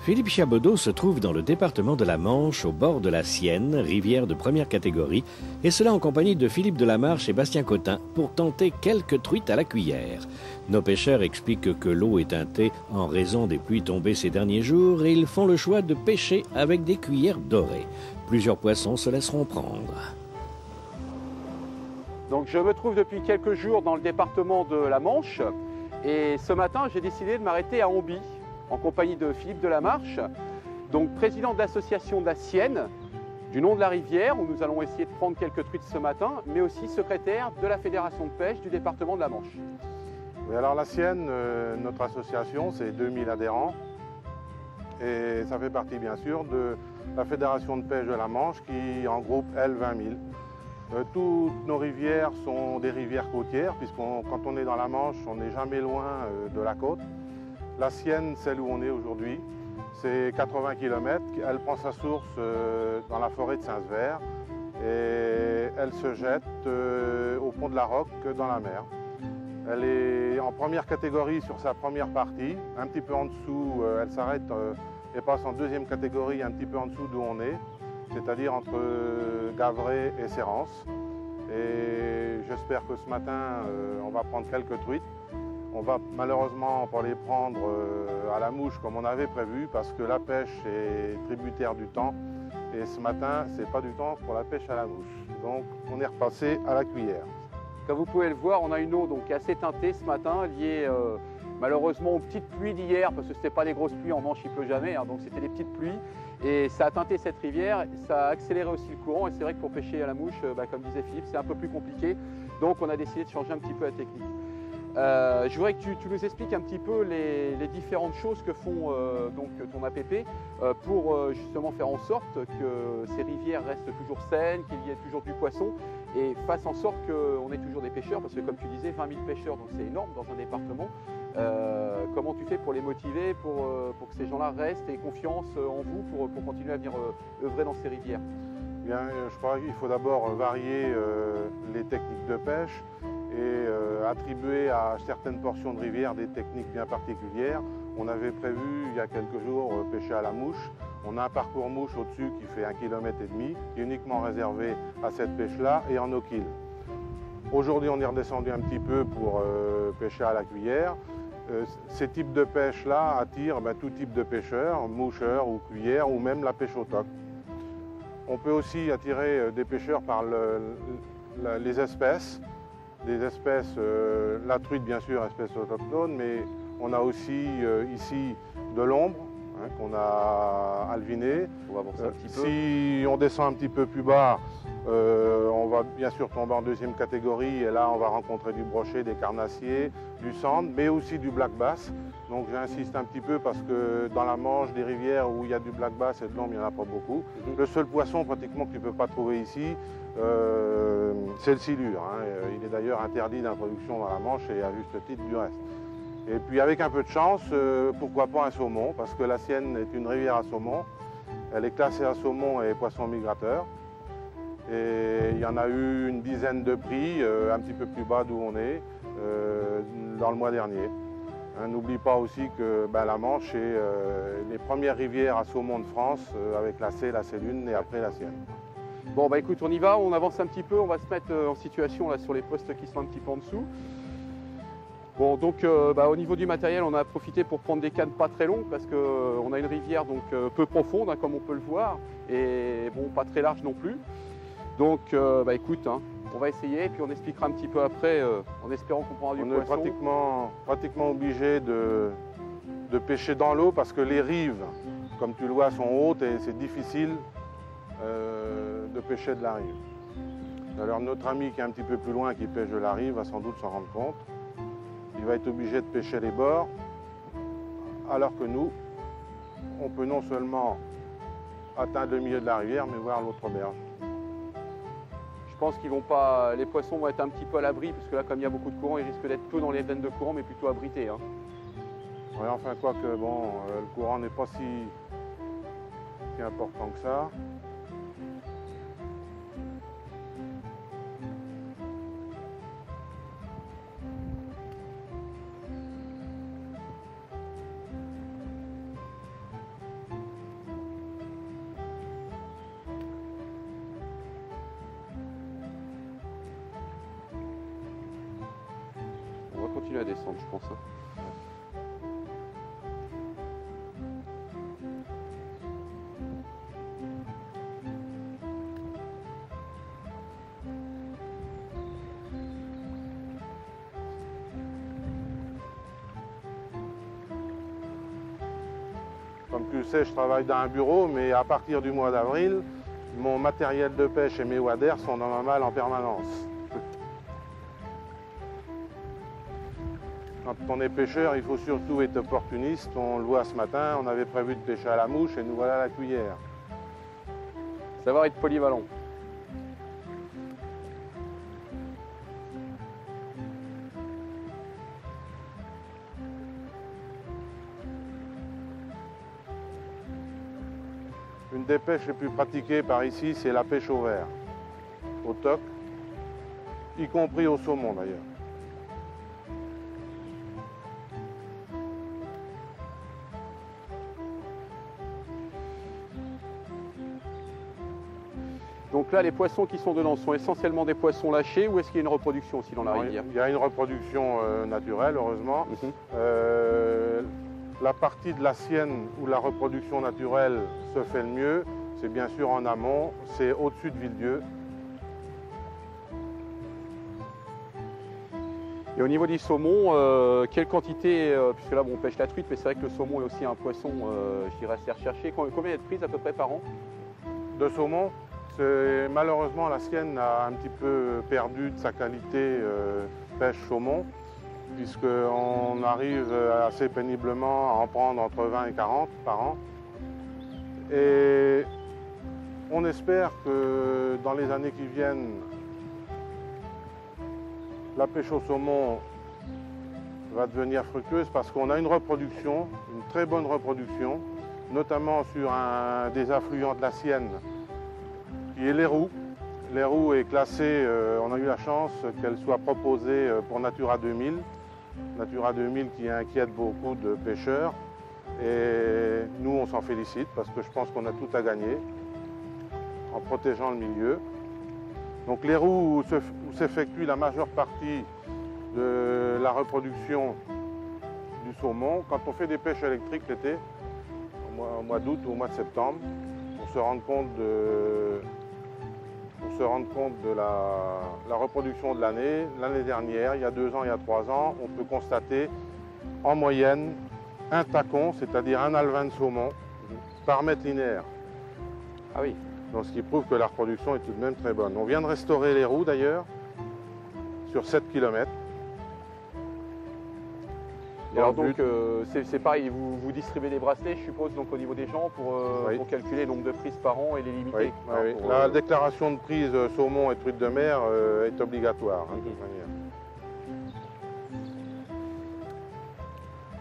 Philippe Chabodeau se trouve dans le département de la Manche, au bord de la Sienne, rivière de première catégorie, et cela en compagnie de Philippe Delamarche et Bastien Cotin pour tenter quelques truites à la cuillère. Nos pêcheurs expliquent que l'eau est teintée en raison des pluies tombées ces derniers jours et ils font le choix de pêcher avec des cuillères dorées. Plusieurs poissons se laisseront prendre. Donc je me trouve depuis quelques jours dans le département de la Manche et ce matin j'ai décidé de m'arrêter à Amby en compagnie de Philippe Delamarche, donc président de l'association de la Sienne, du nom de la rivière, où nous allons essayer de prendre quelques truites ce matin, mais aussi secrétaire de la Fédération de pêche du département de la Manche. Oui, alors la Sienne, notre association, c'est 2000 adhérents et ça fait partie bien sûr de la Fédération de pêche de la Manche qui en groupe elle 20 000. Toutes nos rivières sont des rivières côtières puisque quand on est dans la Manche, on n'est jamais loin de la côte. La Sienne, celle où on est aujourd'hui, c'est 80 km. Elle prend sa source dans la forêt de Saint-Sever et elle se jette au pont de la Roque dans la mer. Elle est en première catégorie sur sa première partie. Un petit peu en dessous, elle s'arrête et passe en deuxième catégorie un petit peu en dessous d'où on est, c'est-à-dire entre Gavray et Sérance. Et j'espère que ce matin, on va prendre quelques truites. On va malheureusement pas les prendre à la mouche comme on avait prévu parce que la pêche est tributaire du temps et ce matin c'est pas du temps pour la pêche à la mouche. Donc on est repassé à la cuillère. Comme vous pouvez le voir, on a une eau donc assez teintée ce matin, liée malheureusement aux petites pluies d'hier parce que ce n'était pas des grosses pluies, en Manche il pleut jamais, hein, donc c'était des petites pluies et ça a teinté cette rivière, ça a accéléré aussi le courant et c'est vrai que pour pêcher à la mouche, comme disait Philippe, c'est un peu plus compliqué, donc on a décidé de changer un petit peu la technique. Je voudrais que tu nous expliques un petit peu les différentes choses que font donc ton APP pour justement faire en sorte que ces rivières restent toujours saines, qu'il y ait toujours du poisson et fasse en sorte qu'on ait toujours des pêcheurs parce que comme tu disais 20 000 pêcheurs donc c'est énorme dans un département. Comment tu fais pour les motiver, pour que ces gens-là restent et aient confiance en vous pour continuer à venir œuvrer dans ces rivières? Bien, je crois qu'il faut d'abord varier les techniques de pêche et attribuer à certaines portions de rivière des techniques bien particulières. On avait prévu il y a quelques jours pêcher à la mouche. On a un parcours mouche au-dessus qui fait 1,5 km, qui est uniquement réservé à cette pêche-là et en eau-kill. Aujourd'hui, on est redescendu un petit peu pour pêcher à la cuillère. Ces types de pêche-là attirent tout type de pêcheurs, moucheurs ou cuillères ou même la pêche au toc. On peut aussi attirer des pêcheurs par les espèces. Des espèces, la truite bien sûr, espèce autochtone, mais on a aussi ici de l'ombre qu'on a alviné. On va voir ça un petit peu. Si on descend un petit peu plus bas, on va bien sûr tomber en deuxième catégorie et là on va rencontrer du brochet, des carnassiers, du sand, mais aussi du black bass. Donc j'insiste un petit peu parce que dans la Manche, des rivières où il y a du black bass et de l'ombre, il n'y en a pas beaucoup. Le seul poisson pratiquement que tu ne peux pas trouver ici, c'est le silure. Il est d'ailleurs interdit d'introduction dans la Manche et à juste titre du reste. Et puis avec un peu de chance, pourquoi pas un saumon, parce que la Sienne est une rivière à saumon. Elle est classée à saumon et poisson migrateur. Et il y en a eu une dizaine de prix, un petit peu plus bas d'où on est, dans le mois dernier. N'oublie pas aussi que la Manche est les premières rivières à saumon de France, avec la C, la Célune et après la Sienne. Bon écoute, on y va, on avance un petit peu, on va se mettre en situation là sur les postes qui sont un petit peu en dessous. Bon donc au niveau du matériel, on a profité pour prendre des cannes pas très longues parce qu'on a une rivière donc peu profonde comme on peut le voir et bon pas très large non plus. Donc écoute, on va essayer et puis on expliquera un petit peu après en espérant qu'on prendra du poisson. On est pratiquement obligé de pêcher dans l'eau parce que les rives, comme tu le vois, sont hautes et c'est difficile de pêcher de la rive. Alors notre ami qui est un petit peu plus loin, qui pêche de la rive, va sans doute s'en rendre compte. Il va être obligé de pêcher les bords, alors que nous, on peut non seulement atteindre le milieu de la rivière, mais voir l'autre berge. Je pense qu'ils les poissons vont être un petit peu à l'abri, parce que là, comme il y a beaucoup de courant, ils risquent d'être peu dans les veines de courant, mais plutôt abrités. Oui, enfin, quoique, le courant n'est pas si important que ça. continuer à descendre, je pense. Hein. Comme tu le sais, je travaille dans un bureau, mais à partir du mois d'avril, mon matériel de pêche et mes waders sont dans ma malle en permanence. Quand on est pêcheur, il faut surtout être opportuniste. On le voit ce matin, on avait prévu de pêcher à la mouche et nous voilà à la cuillère. Savoir être polyvalent. Une des pêches les plus pratiquées par ici, c'est la pêche au verre, au toc, y compris au saumon d'ailleurs. Donc là, les poissons qui sont dedans sont essentiellement des poissons lâchés ou est-ce qu'il y a une reproduction aussi dans la rivière? Il y a une reproduction naturelle, heureusement. La partie de la sienne où la reproduction naturelle se fait le mieux, c'est bien sûr en amont, c'est au-dessus de Villedieu. Et au niveau du saumon, quelle quantité, puisque là bon, on pêche la truite, mais c'est vrai que le saumon est aussi un poisson, je dirais, assez recherché. Combien il y a de prises à peu près par an? De saumon, malheureusement la sienne a un petit peu perdu de sa qualité pêche saumon, puisqu'on arrive assez péniblement à en prendre entre 20 et 40 par an. Et on espère que dans les années qui viennent, la pêche au saumon va devenir fructueuse parce qu'on a une reproduction, une très bonne reproduction, notamment sur un des affluents de la Sienne, qui est l'Héroux. L'Héroux est classée, on a eu la chance qu'elle soit proposée pour Natura 2000. Natura 2000 qui inquiète beaucoup de pêcheurs. Et nous, on s'en félicite parce que je pense qu'on a tout à gagner en protégeant le milieu. Donc l'Héroux, où s'effectue la majeure partie de la reproduction du saumon, quand on fait des pêches électriques l'été, au mois d'août ou au mois de septembre, on se rend compte de la reproduction de l'année. L'année dernière, il y a 2 ans, il y a 3 ans, on peut constater en moyenne un tacon, c'est-à-dire un alevin de saumon, par mètre linéaire. Ah oui. Donc, ce qui prouve que la reproduction est tout de même très bonne. On vient de restaurer les roues d'ailleurs, sur 7 km. Et alors donc, c'est pareil, vous distribuez des bracelets, je suppose, donc au niveau des gens pour calculer le nombre de prises par an et les limiter. Oui, oui. La déclaration de prise saumon et truite de mer est obligatoire, de toute manière.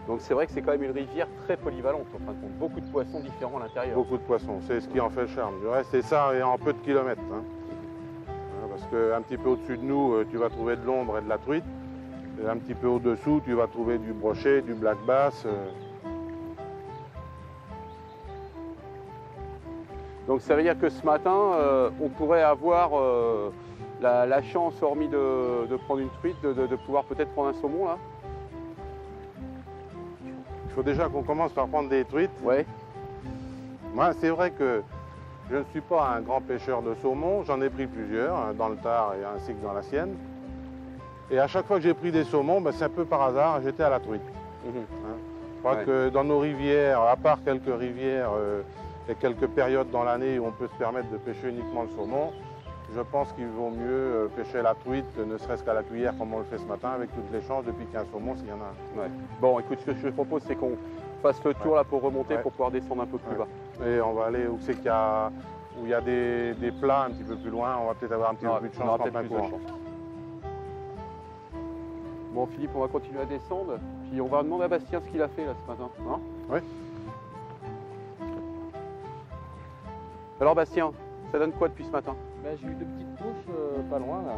Donc c'est vrai que c'est quand même une rivière très polyvalente, en fin de compte. Beaucoup de poissons différents à l'intérieur. Beaucoup de poissons, c'est ce qui en fait le charme. Du reste, c'est ça et en peu de kilomètres. Hein. Parce qu'un petit peu au-dessus de nous, tu vas trouver de l'ombre et de la truite. Et un petit peu au-dessous, tu vas trouver du brochet, du black bass. Donc ça veut dire que ce matin, on pourrait avoir la chance, hormis de prendre une truite, de pouvoir peut-être prendre un saumon là. Il faut déjà qu'on commence par prendre des truites. Ouais. Moi, c'est vrai que je ne suis pas un grand pêcheur de saumon. J'en ai pris plusieurs, dans le Tard et ainsi que dans la Sienne. Et à chaque fois que j'ai pris des saumons, c'est un peu par hasard, j'étais à la truite. Je crois que dans nos rivières, à part quelques rivières et quelques périodes dans l'année où on peut se permettre de pêcher uniquement le saumon, je pense qu'il vaut mieux pêcher la truite, ne serait-ce qu'à la cuillère comme on le fait ce matin, avec toutes les chances depuis qu'il y a un saumon s'il y en a un. Ouais. Bon, écoute, ce que je te propose, c'est qu'on fasse le tour là pour remonter, pour pouvoir descendre un peu plus bas. Et on va aller où c'est qu'il y a, où il y a des plats un petit peu plus loin, on va peut-être avoir un petit peu plus de chance en plein courant. Bon, Philippe, on va continuer à descendre, puis on va demander à Bastien ce qu'il a fait là ce matin. Hein? Oui. Alors Bastien, ça donne quoi depuis ce matin? J'ai eu 2 petites touches pas loin là.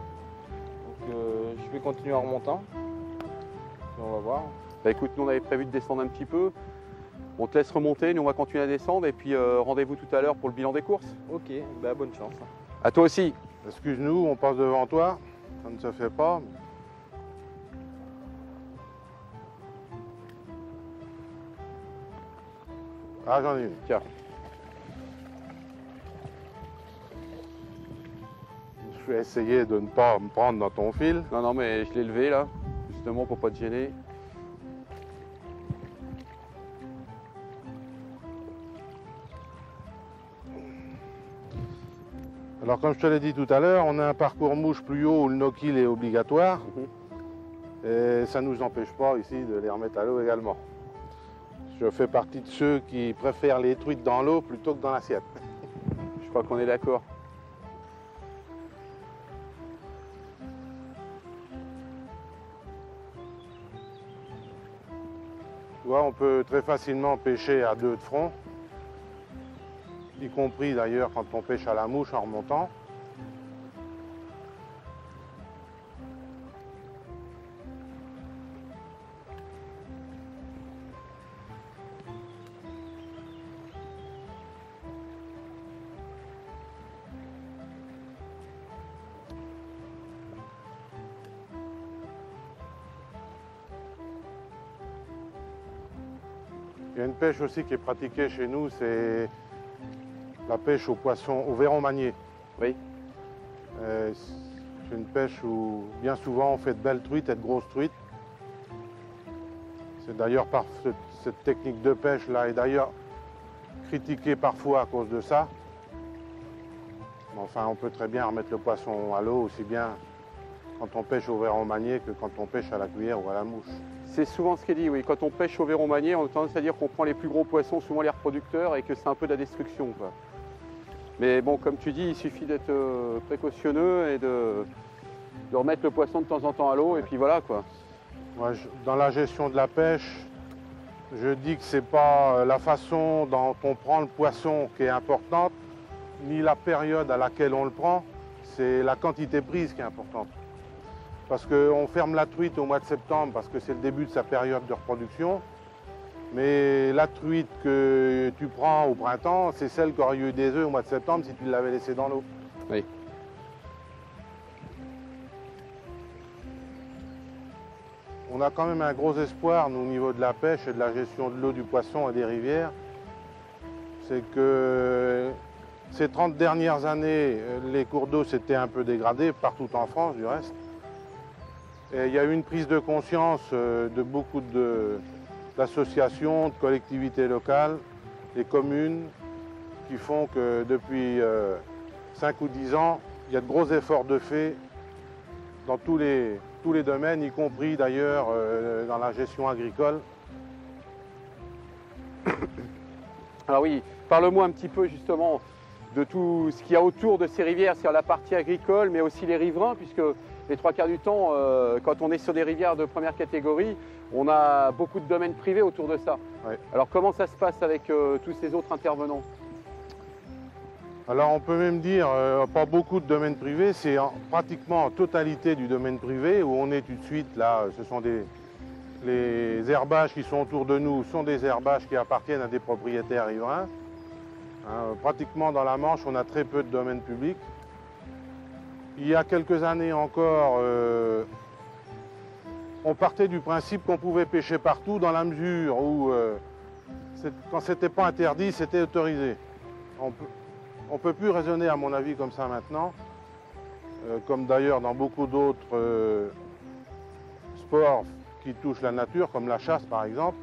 Donc je vais continuer en remontant. Et on va voir. Écoute, nous on avait prévu de descendre un petit peu. On te laisse remonter, nous on va continuer à descendre et puis rendez-vous tout à l'heure pour le bilan des courses. Ok, bonne chance. À toi aussi. Excuse-nous, on passe devant toi, ça ne se fait pas. Ah, j'en ai une. Tiens. Je vais essayer de ne pas me prendre dans ton fil. Non, non, mais je l'ai levé là, justement pour pas te gêner. Alors comme je te l'ai dit tout à l'heure, on a un parcours mouche plus haut où le no-kill est obligatoire. Et ça ne nous empêche pas ici de les remettre à l'eau également. Je fais partie de ceux qui préfèrent les truites dans l'eau plutôt que dans l'assiette. Je crois qu'on est d'accord. Tu vois, on peut très facilement pêcher à deux de front, y compris d'ailleurs quand on pêche à la mouche en remontant. Il y a une pêche aussi qui est pratiquée chez nous, c'est la pêche au poisson, au verron manié. Oui. C'est une pêche où bien souvent on fait de belles truites et de grosses truites. C'est d'ailleurs par cette technique de pêche là est d'ailleurs critiquée parfois à cause de ça. Mais enfin, on peut très bien remettre le poisson à l'eau aussi bien quand on pêche au verron manié que quand on pêche à la cuillère ou à la mouche. C'est souvent ce qui est dit, oui. Quand on pêche au verron manié, on a tendance à dire qu'on prend les plus gros poissons, souvent les reproducteurs, et que c'est un peu de la destruction, quoi. Mais bon, comme tu dis, il suffit d'être précautionneux et de remettre le poisson de temps en temps à l'eau, et puis voilà, quoi. Moi, dans la gestion de la pêche, je dis que c'est pas la façon dont on prend le poisson qui est importante, ni la période à laquelle on le prend, c'est la quantité prise qui est importante. Parce qu'on ferme la truite au mois de septembre parce que c'est le début de sa période de reproduction. Mais la truite que tu prends au printemps, c'est celle qui aurait eu des œufs au mois de septembre si tu l'avais laissée dans l'eau. Oui. On a quand même un gros espoir, nous, au niveau de la pêche et de la gestion de l'eau, du poisson et des rivières. C'est que ces 30 dernières années, les cours d'eau s'étaient un peu dégradés, partout en France du reste. Et il y a eu une prise de conscience de beaucoup d'associations, de collectivités locales, des communes, qui font que depuis 5 ou 10 ans, il y a de gros efforts de fait dans tous les domaines, y compris d'ailleurs dans la gestion agricole. Alors oui, parle-moi un petit peu justement de tout ce qu'il y a autour de ces rivières, c'est-à-dire la partie agricole, mais aussi les riverains, puisque les trois quarts du temps, quand on est sur des rivières de première catégorie, on a beaucoup de domaines privés autour de ça. Oui. Alors comment ça se passe avec tous ces autres intervenants? Alors on peut même dire, pas beaucoup de domaines privés, c'est pratiquement en totalité du domaine privé où on est tout de suite là, ce sont les herbages qui sont autour de nous sont des herbages qui appartiennent à des propriétaires riverains. Pratiquement dans la Manche, on a très peu de domaines publics. Il y a quelques années encore, on partait du principe qu'on pouvait pêcher partout dans la mesure où, quand ce n'était pas interdit, c'était autorisé. On ne peut plus raisonner, à mon avis, comme ça maintenant, comme d'ailleurs dans beaucoup d'autres sports qui touchent la nature, comme la chasse par exemple.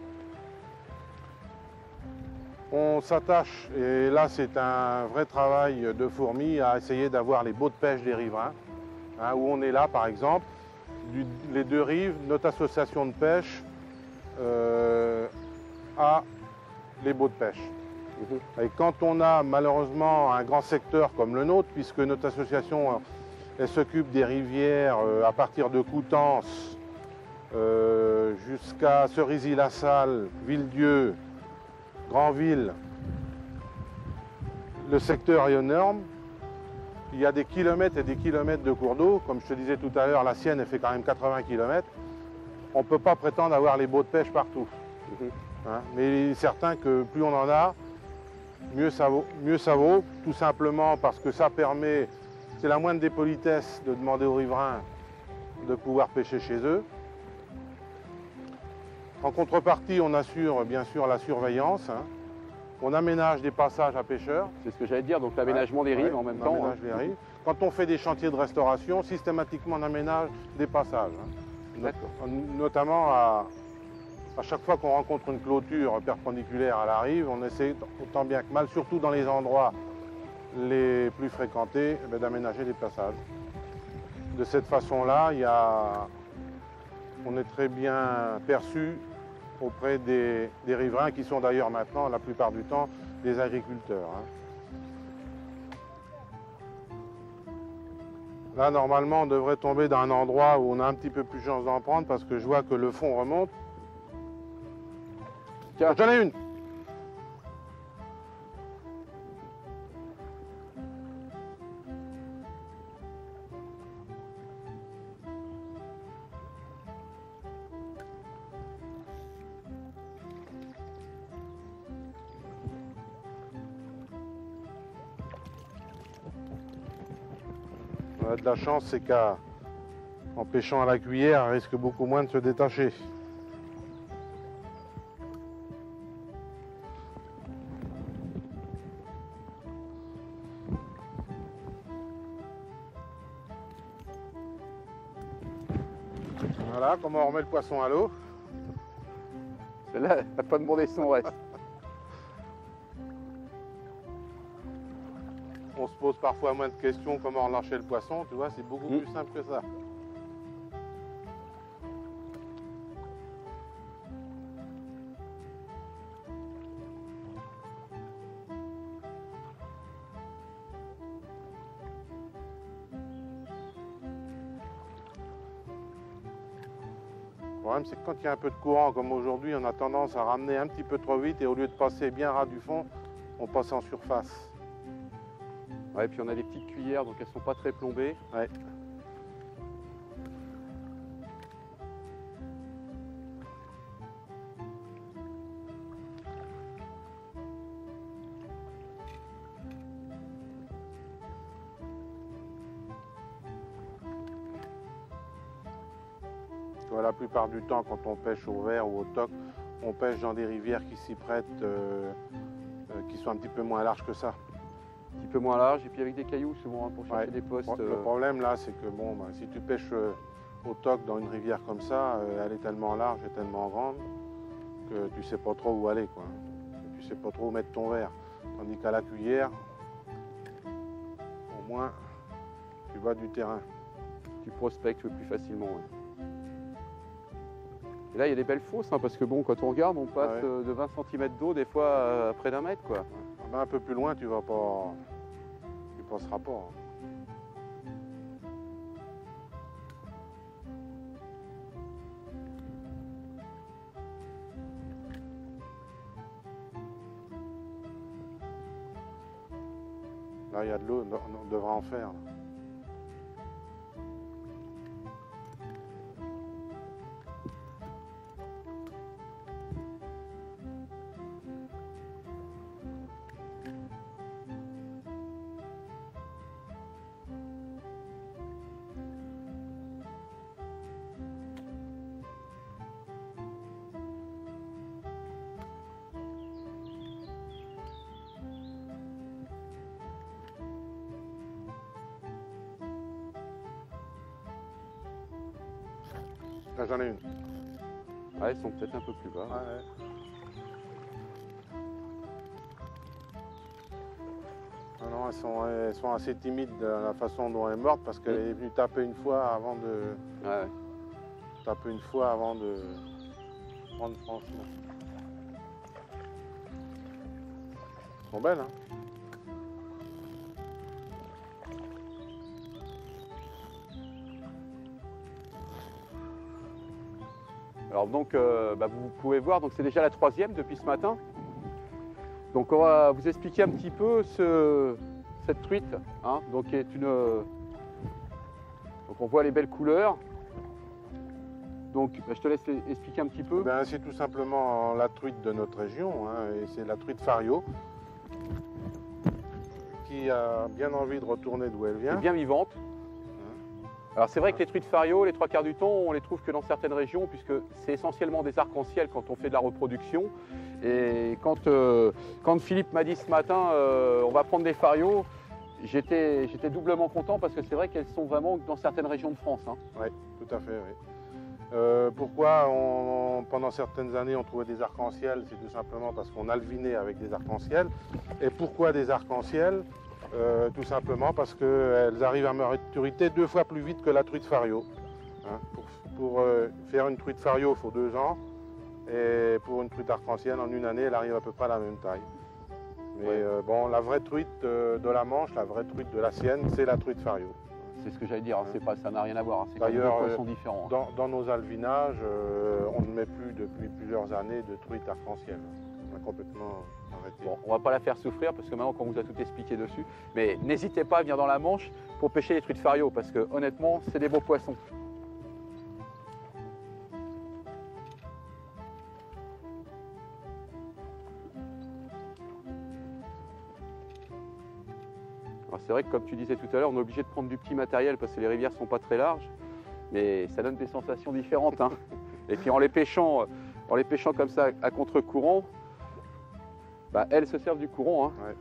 On s'attache, et là c'est un vrai travail de fourmi, à essayer d'avoir les baux de pêche des riverains, où on est là par exemple, les deux rives, notre association de pêche a les baux de pêche. Et quand on a malheureusement un grand secteur comme le nôtre, puisque notre association elle s'occupe des rivières à partir de Coutances jusqu'à Cerisy-la-Salle, Villedieu, Granville, le secteur est énorme. Il y a des kilomètres et des kilomètres de cours d'eau. Comme je te disais tout à l'heure, la Sienne elle fait quand même 80 km. On ne peut pas prétendre avoir les baux de pêche partout. Mais il est certain que plus on en a, mieux ça vaut, tout simplement parce que ça permet, c'est la moindre des politesses de demander aux riverains de pouvoir pêcher chez eux. En contrepartie, on assure bien sûr la surveillance. On aménage des passages à pêcheurs. C'est ce que j'allais dire, donc l'aménagement des rives en même temps. On aménage les rives. Quand on fait des chantiers de restauration, systématiquement on aménage des passages. D'accord. Notamment à chaque fois qu'on rencontre une clôture perpendiculaire à la rive, on essaie autant bien que mal, surtout dans les endroits les plus fréquentés, d'aménager des passages. De cette façon-là, on est très bien perçu auprès des riverains qui sont d'ailleurs maintenant, la plupart du temps, des agriculteurs. Là, normalement, on devrait tomber dans un endroit où on a un petit peu plus de chance d'en prendre parce que je vois que le fond remonte. Tiens, j'en ai une! On a de la chance, c'est qu'en pêchant à la cuillère, elle risque beaucoup moins de se détacher. Voilà comment on remet le poisson à l'eau. Celle-là, elle n'a pas demandé son reste. On se pose parfois moins de questions comment relâcher le poisson, tu vois, c'est beaucoup plus simple que ça. Le problème, c'est que quand il y a un peu de courant, comme aujourd'hui, on a tendance à ramener un petit peu trop vite et au lieu de passer bien ras du fond, on passe en surface. Ouais, puis on a des petites cuillères, donc elles ne sont pas très plombées. Ouais. La plupart du temps, quand on pêche au verre ou au toc, on pêche dans des rivières qui s'y prêtent, qui sont un petit peu moins larges que ça. Un petit peu moins large et puis avec des cailloux souvent pour chercher des postes. Le problème là, c'est que bon, si tu pêches au toc dans une rivière comme ça, elle est tellement large et tellement grande que tu sais pas trop où aller, quoi. Tu sais pas trop où mettre ton verre. Tandis qu'à la cuillère, au moins, tu vas du terrain. Tu prospectes plus facilement. Ouais. Et là, il y a des belles fosses, hein, parce que bon, quand on regarde, on passe de 20 cm d'eau, des fois à près d'un mètre, quoi. Ben, un peu plus loin, tu passeras pas. Là, il y a de l'eau, on devra en faire. Là. Là, j'en ai une. Ouais, ils sont peut-être un peu plus bas. Ouais. Ah non, elles sont assez timides de la façon dont elle est morte parce qu'elle est venue taper une fois avant de. Ouais. Taper une fois avant de prendre franchement. Elles sont belles, hein. Alors donc, vous pouvez voir, donc c'est déjà la 3e depuis ce matin. Donc on va vous expliquer un petit peu cette truite, hein, donc qui est une. Donc on voit les belles couleurs. Donc je te laisse expliquer un petit peu. C'est tout simplement la truite de notre région, hein, et c'est la truite Fario qui a bien envie de retourner d'où elle vient. Elle est bien vivante. Alors c'est vrai que les truites fario, les trois quarts du temps, on les trouve que dans certaines régions, puisque c'est essentiellement des arcs-en-ciel quand on fait de la reproduction. Et quand Philippe m'a dit ce matin, on va prendre des fario, j'étais doublement content parce que c'est vrai qu'elles sont vraiment dans certaines régions de France. Hein. Oui, tout à fait, oui. Pourquoi pendant certaines années on trouvait des arcs-en-ciel? C'est tout simplement parce qu'on alvinait avec des arcs-en-ciel. Et pourquoi des arcs-en-ciel? Tout simplement parce qu'elles arrivent à maturité 2 fois plus vite que la truite fario. Hein, pour faire une truite fario, il faut 2 ans. Et pour une truite arc-en-ciel, en 1 année, elle arrive à peu près à la même taille. Mais bon, la vraie truite de la Manche, la vraie truite de la Sienne, c'est la truite fario. C'est ce que j'allais dire, hein. Ça n'a rien à voir. Hein. C'est d'ailleurs deux poissons différents. Dans nos alvinages, on ne met plus depuis plusieurs années de truite arc-en-ciel. On a complètement arrêté. Bon, on ne va pas la faire souffrir parce que maintenant qu'on vous a tout expliqué dessus. Mais n'hésitez pas à venir dans la Manche pour pêcher les truites fario parce que honnêtement, c'est des beaux poissons. C'est vrai que comme tu disais tout à l'heure, on est obligé de prendre du petit matériel parce que les rivières ne sont pas très larges, mais ça donne des sensations différentes. Hein. Et puis en les pêchant comme ça à contre-courant, bah, elles se servent du courant. Hein. Ouais.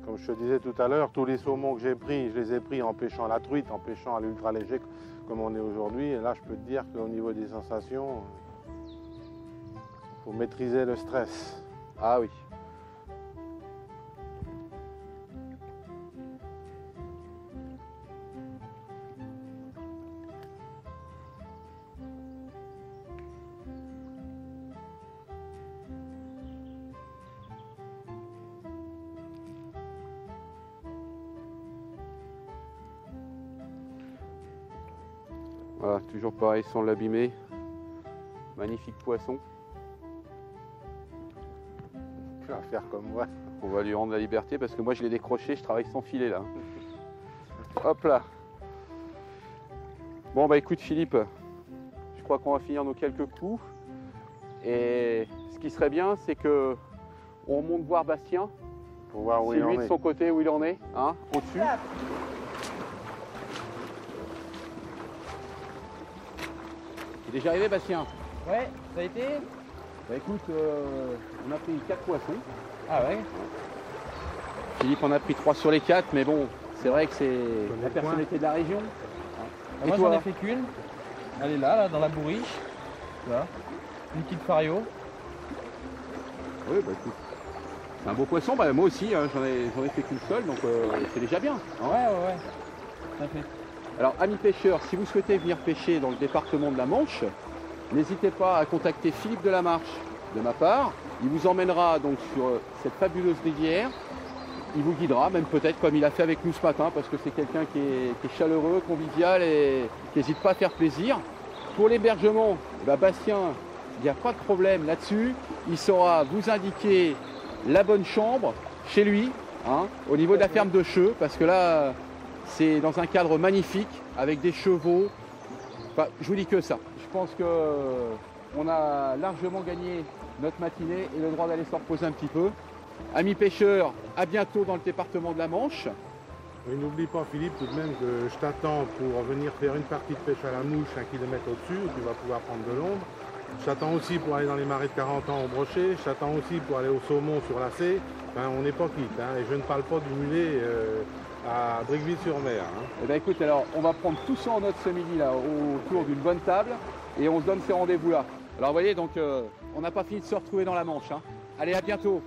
Comme je te disais tout à l'heure, tous les saumons que j'ai pris, je les ai pris en pêchant la truite, en pêchant à l'ultra léger comme on est aujourd'hui. Et là, je peux te dire qu'au niveau des sensations, il faut maîtriser le stress. Ah oui. Voilà, toujours pareil sans l'abîmer. Magnifique poisson. Tu vas faire comme moi. On va lui rendre la liberté parce que moi je l'ai décroché, je travaille sans filet là. Hop là. Bon bah écoute Philippe, je crois qu'on va finir nos quelques coups. Et ce qui serait bien, c'est que on monte voir Bastien. Pour voir où c'est il en lui est. de son côté où il en est, hein, au-dessus. Il est déjà arrivé Bastien? Ouais, ça a été? Bah écoute, on a pris 4 poissons. Ah ouais? Philippe en a pris 3 sur les 4, mais bon, c'est vrai que c'est la personnalité de la région. Moi j'en ai fait qu'une. Elle est là, dans la bourriche. Là. Une petite fario. Oui, bah écoute. C'est un beau poisson, bah moi aussi, hein, j'en ai fait qu'une seule, donc c'est déjà bien. Hein. Ouais. Ça fait. Alors, amis pêcheurs, si vous souhaitez venir pêcher dans le département de la Manche, n'hésitez pas à contacter Philippe de la Marche de ma part. Il vous emmènera donc sur cette fabuleuse rivière. Il vous guidera, même peut-être comme il a fait avec nous ce matin, parce que c'est quelqu'un qui est chaleureux, convivial et qui n'hésite pas à faire plaisir. Pour l'hébergement, bah Bastien, il n'y a pas de problème là-dessus. Il saura vous indiquer la bonne chambre chez lui, hein, au niveau de la ferme de Cheux, parce que là, c'est dans un cadre magnifique, avec des chevaux. Enfin, je vous dis que ça. Je pense qu'on a largement gagné notre matinée et le droit d'aller se reposer un petit peu. Amis pêcheurs, à bientôt dans le département de la Manche. Et n'oublie pas Philippe tout de même que je t'attends pour venir faire une partie de pêche à la mouche 1 kilomètre au-dessus où tu vas pouvoir prendre de l'ombre. Je t'attends aussi pour aller dans les marais de 40 ans au brochet. Je t'attends aussi pour aller au saumon sur la C. Enfin, on n'est pas quitte. Hein, et je ne parle pas du mulet à Briqueville-sur-Mer. Hein. Eh bien écoute, alors on va prendre tout ça en note ce midi là, autour d'une bonne table et on se donne ces rendez-vous là. Alors vous voyez, donc on n'a pas fini de se retrouver dans la Manche. Hein. Allez, à bientôt.